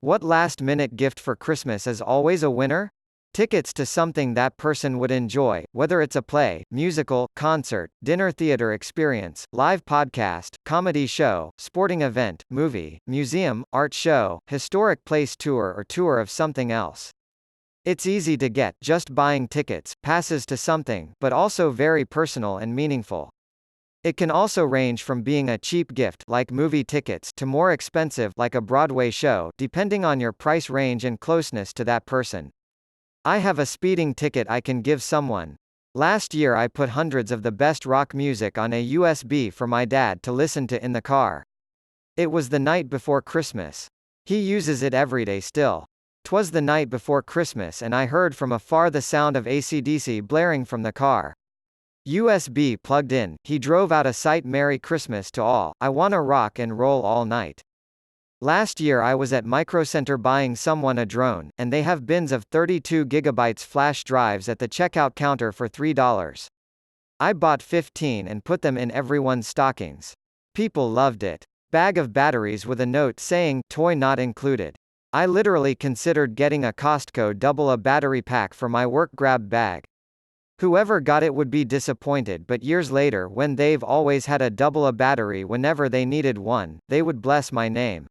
What last-minute gift for Christmas is always a winner? Tickets to something that person would enjoy, whether it's a play, musical, concert, dinner theater experience, live podcast, comedy show, sporting event, movie, museum, art show, historic place tour or tour of something else. It's easy to get, just buying tickets, passes to something, but also very personal and meaningful. It can also range from being a cheap gift like movie tickets to more expensive like a Broadway show, depending on your price range and closeness to that person. I have a speeding ticket I can give someone. Last year I put hundreds of the best rock music on a USB for my dad to listen to in the car. It was the night before Christmas. He uses it every day still. 'Twas the night before Christmas and I heard from afar the sound of AC/DC blaring from the car. USB plugged in, he drove out a sight. Merry Christmas to all, I wanna rock and roll all night. Last year I was at Micro Center buying someone a drone, and they have bins of 32 GB flash drives at the checkout counter for $3. I bought 15 and put them in everyone's stockings. People loved it. Bag of batteries with a note saying, toy not included. I literally considered getting a Costco double-A battery pack for my work grab bag. Whoever got it would be disappointed, but years later when they've always had a double-A battery whenever they needed one, they would bless my name.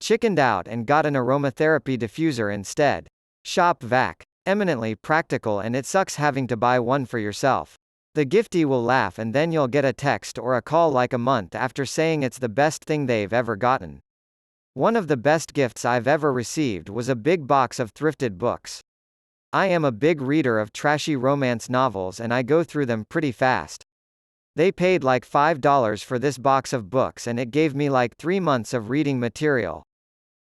Chickened out and got an aromatherapy diffuser instead. Shop vac. Eminently practical, and it sucks having to buy one for yourself. The giftee will laugh and then you'll get a text or a call like a month after saying it's the best thing they've ever gotten. One of the best gifts I've ever received was a big box of thrifted books. I am a big reader of trashy romance novels and I go through them pretty fast. They paid like $5 for this box of books and it gave me like 3 months of reading material.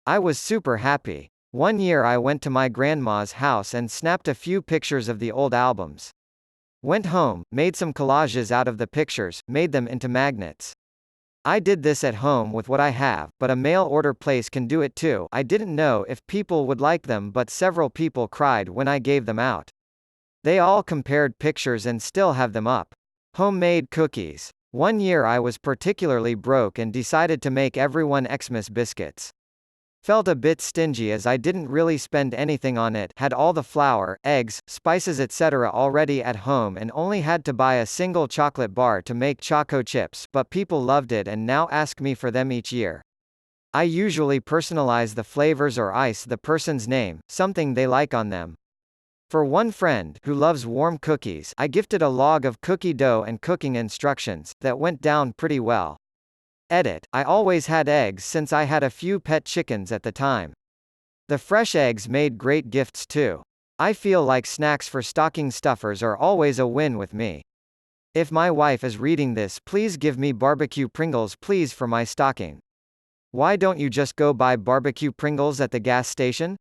I was super happy. One year I went to my grandma's house and snapped a few pictures of the old albums. Went home, made some collages out of the pictures, made them into magnets. I did this at home with what I have, but a mail order place can do it too. I didn't know if people would like them, but several people cried when I gave them out. They all compared pictures and still have them up. Homemade cookies. One year I was particularly broke and decided to make everyone Xmas biscuits. Felt a bit stingy as I didn't really spend anything on it, had all the flour, eggs, spices etc. already at home and only had to buy a single chocolate bar to make choco chips, but people loved it and now ask me for them each year. I usually personalize the flavors or ice the person's name, something they like on them. For one friend who loves warm cookies, I gifted a log of cookie dough and cooking instructions that went down pretty well. Edit. I always had eggs since I had a few pet chickens at the time. The fresh eggs made great gifts too. I feel like snacks for stocking stuffers are always a win with me. If my wife is reading this, please give me barbecue Pringles please for my stocking. Why don't you just go buy barbecue Pringles at the gas station?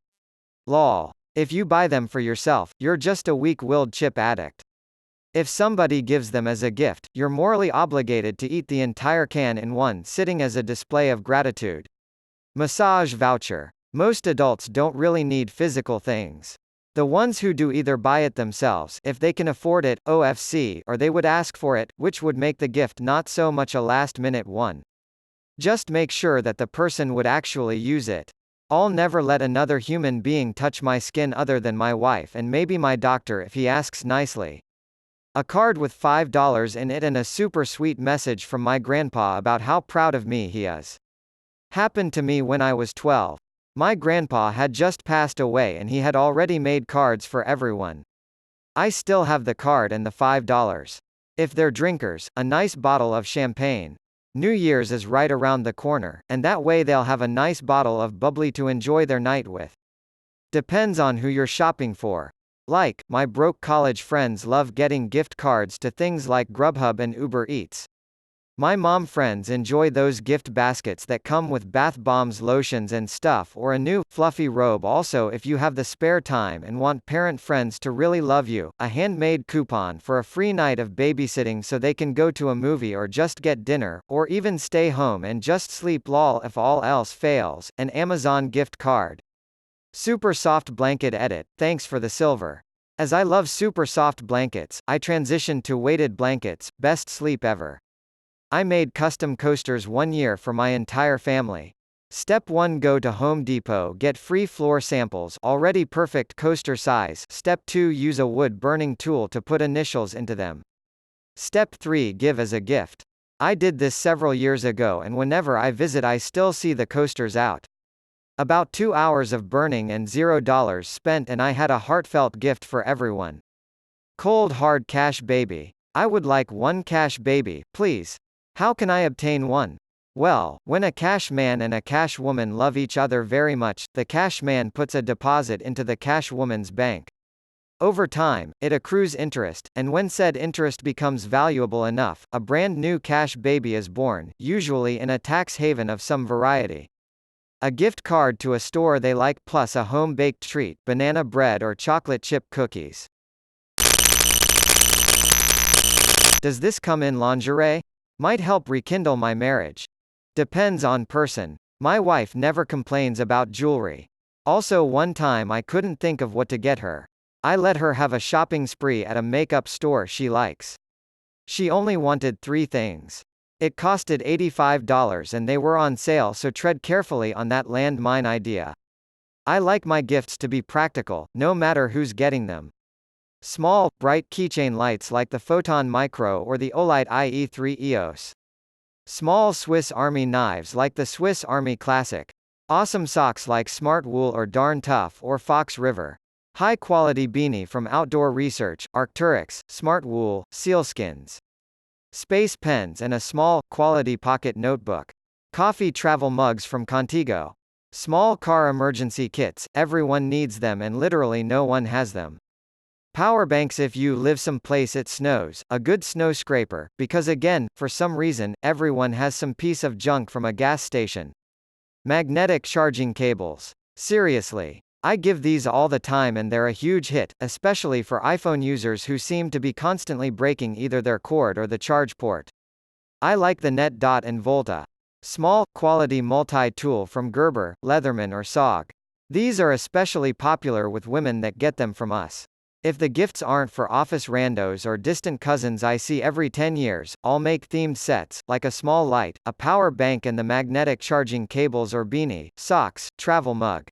Lol. If you buy them for yourself, you're just a weak-willed chip addict. If somebody gives them as a gift, you're morally obligated to eat the entire can in one sitting as a display of gratitude. Massage voucher. Most adults don't really need physical things. The ones who do either buy it themselves if they can afford it, OFC, or they would ask for it, which would make the gift not so much a last-minute one. Just make sure that the person would actually use it. I'll never let another human being touch my skin other than my wife and maybe my doctor if he asks nicely. A card with $5 in it and a super sweet message from my grandpa about how proud of me he is. Happened to me when I was 12. My grandpa had just passed away and he had already made cards for everyone. I still have the card and the $5. If they're drinkers, a nice bottle of champagne. New Year's is right around the corner, and that way they'll have a nice bottle of bubbly to enjoy their night with. Depends on who you're shopping for. Like, my broke college friends love getting gift cards to things like Grubhub and Uber Eats. My mom friends enjoy those gift baskets that come with bath bombs, lotions and stuff, or a new, fluffy robe. Also, if you have the spare time and want parent friends to really love you, a handmade coupon for a free night of babysitting so they can go to a movie or just get dinner, or even stay home and just sleep lol if all else fails, an Amazon gift card. Super soft blanket edit, thanks for the silver. As I love super soft blankets, I transitioned to weighted blankets, best sleep ever. I made custom coasters one year for my entire family. Step 1, go to Home Depot, get free floor samples, already perfect coaster size. Step 2, use a wood burning tool to put initials into them. Step 3, give as a gift. I did this several years ago, and whenever I visit I still see the coasters out. About 2 hours of burning and $0 spent, and I had a heartfelt gift for everyone. Cold hard cash baby. I would like one cash baby, please. How can I obtain one? Well, when a cash man and a cash woman love each other very much, the cash man puts a deposit into the cash woman's bank. Over time, it accrues interest, and when said interest becomes valuable enough, a brand new cash baby is born, usually in a tax haven of some variety. A gift card to a store they like plus a home-baked treat, banana bread or chocolate chip cookies. Does this come in lingerie? Might help rekindle my marriage. Depends on person. My wife never complains about jewelry. Also, one time I couldn't think of what to get her. I let her have a shopping spree at a makeup store she likes. She only wanted 3 things. It costed $85 and they were on sale, so tread carefully on that landmine idea. I like my gifts to be practical, no matter who's getting them. Small, bright keychain lights like the Photon Micro or the Olight IE3 EOS. Small Swiss Army knives like the Swiss Army Classic. Awesome socks like Smart Wool or Darn Tough or Fox River. High-quality beanie from Outdoor Research, Arc'teryx, Smart Wool, Sealskins. Space pens and a small, quality pocket notebook. Coffee travel mugs from Contigo. Small car emergency kits, everyone needs them and literally no one has them. Power banks if you live someplace it snows, a good snow scraper, because again, for some reason, everyone has some piece of junk from a gas station. Magnetic charging cables. Seriously. I give these all the time and they're a huge hit, especially for iPhone users who seem to be constantly breaking either their cord or the charge port. I like the Net Dot and Volta. Small, quality multi-tool from Gerber, Leatherman or SOG. These are especially popular with women that get them from us. If the gifts aren't for office randos or distant cousins I see every 10 years, I'll make themed sets, like a small light, a power bank and the magnetic charging cables or beanie, socks, travel mug.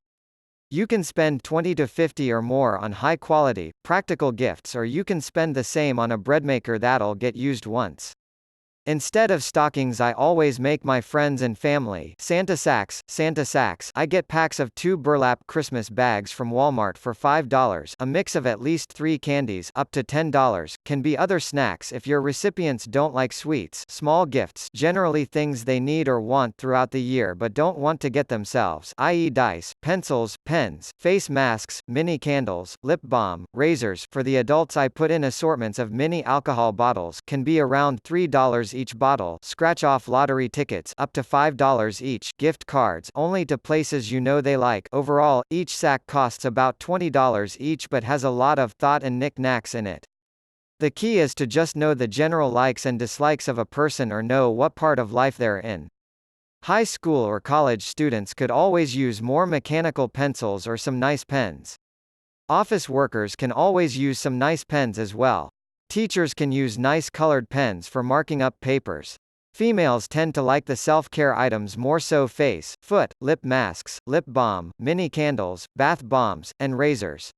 You can spend $20 to $50 or more on high-quality, practical gifts, or you can spend the same on a breadmaker that'll get used once. Instead of stockings I always make my friends and family Santa sacks. I get packs of 2 burlap Christmas bags from Walmart for $5, a mix of at least 3 candies up to $10, can be other snacks if your recipients don't like sweets, small gifts, generally things they need or want throughout the year but don't want to get themselves, i.e. dice, pencils, pens, face masks, mini candles, lip balm, razors. For the adults I put in assortments of mini alcohol bottles, can be around $3 each bottle, scratch-off lottery tickets up to $5 each, gift cards only to places you know they like. Overall, each sack costs about $20 each but has a lot of thought and knick-knacks in it. The key is to just know the general likes and dislikes of a person or know what part of life they're in. High school or college students could always use more mechanical pencils or some nice pens. Office workers can always use some nice pens as well. Teachers can use nice colored pens for marking up papers. Females tend to like the self-care items more, so face, foot, lip masks, lip balm, mini candles, bath bombs, and razors.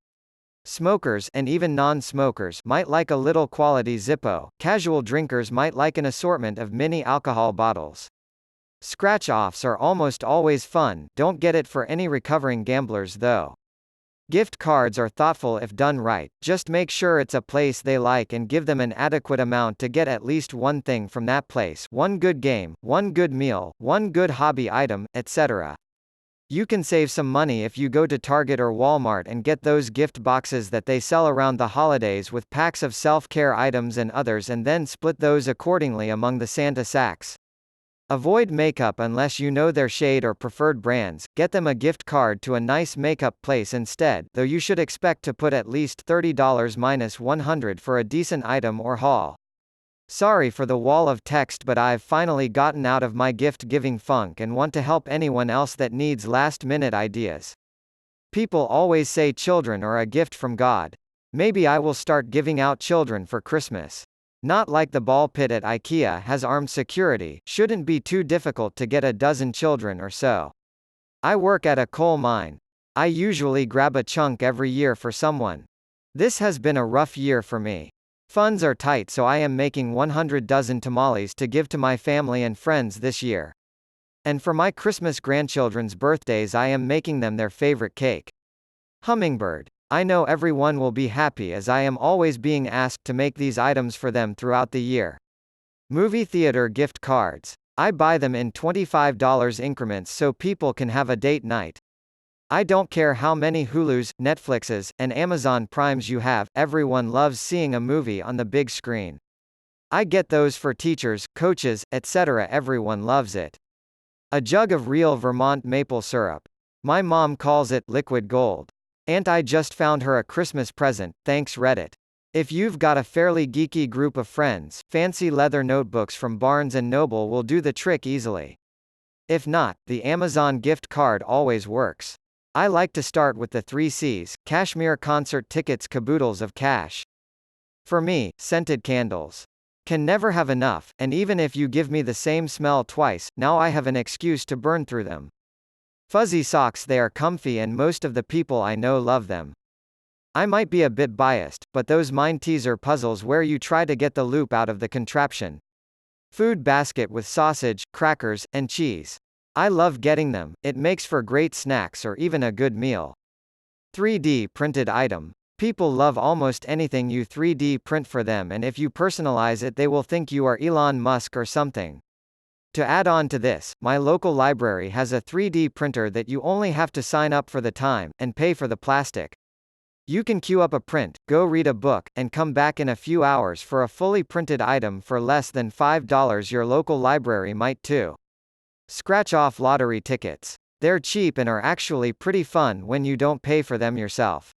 Smokers and even non-smokers might like a little quality Zippo. Casual drinkers might like an assortment of mini alcohol bottles. Scratch-offs are almost always fun, don't get it for any recovering gamblers though. Gift cards are thoughtful if done right, just make sure it's a place they like and give them an adequate amount to get at least one thing from that place, one good game, one good meal, one good hobby item, etc. You can save some money if you go to Target or Walmart and get those gift boxes that they sell around the holidays with packs of self-care items and others, and then split those accordingly among the Santa sacks. Avoid makeup unless you know their shade or preferred brands, get them a gift card to a nice makeup place instead, though you should expect to put at least $30 minus $100 for a decent item or haul. Sorry for the wall of text, but I've finally gotten out of my gift-giving funk and want to help anyone else that needs last-minute ideas. People always say children are a gift from God. Maybe I will start giving out children for Christmas. Not like the ball pit at IKEA has armed security, shouldn't be too difficult to get a dozen children or so. I work at a coal mine. I usually grab a chunk every year for someone. This has been a rough year for me. Funds are tight, so I am making 100 dozen tamales to give to my family and friends this year. And for my Christmas grandchildren's birthdays, I am making them their favorite cake. Hummingbird. I know everyone will be happy as I am always being asked to make these items for them throughout the year. Movie theater gift cards. I buy them in $25 increments so people can have a date night. I don't care how many Hulus, Netflixes, and Amazon Primes you have, everyone loves seeing a movie on the big screen. I get those for teachers, coaches, etc. Everyone loves it. A jug of real Vermont maple syrup. My mom calls it liquid gold. And I just found her a Christmas present, thanks Reddit. If you've got a fairly geeky group of friends, fancy leather notebooks from Barnes & Noble will do the trick easily. If not, the Amazon gift card always works. I like to start with the 3 C's, cashmere concert tickets, caboodles of cash. For me, scented candles. Can never have enough, and even if you give me the same smell twice, now I have an excuse to burn through them. Fuzzy socks, they are comfy and most of the people I know love them. I might be a bit biased, but those mind teaser puzzles where you try to get the loop out of the contraption. Food basket with sausage, crackers, and cheese. I love getting them, it makes for great snacks or even a good meal. 3D printed item. People love almost anything you 3D print for them, and if you personalize it they will think you are Elon Musk or something. To add on to this, my local library has a 3D printer that you only have to sign up for the time, and pay for the plastic. You can queue up a print, go read a book, and come back in a few hours for a fully printed item for less than $5. Your local library might too. Scratch off lottery tickets. They're cheap and are actually pretty fun when you don't pay for them yourself.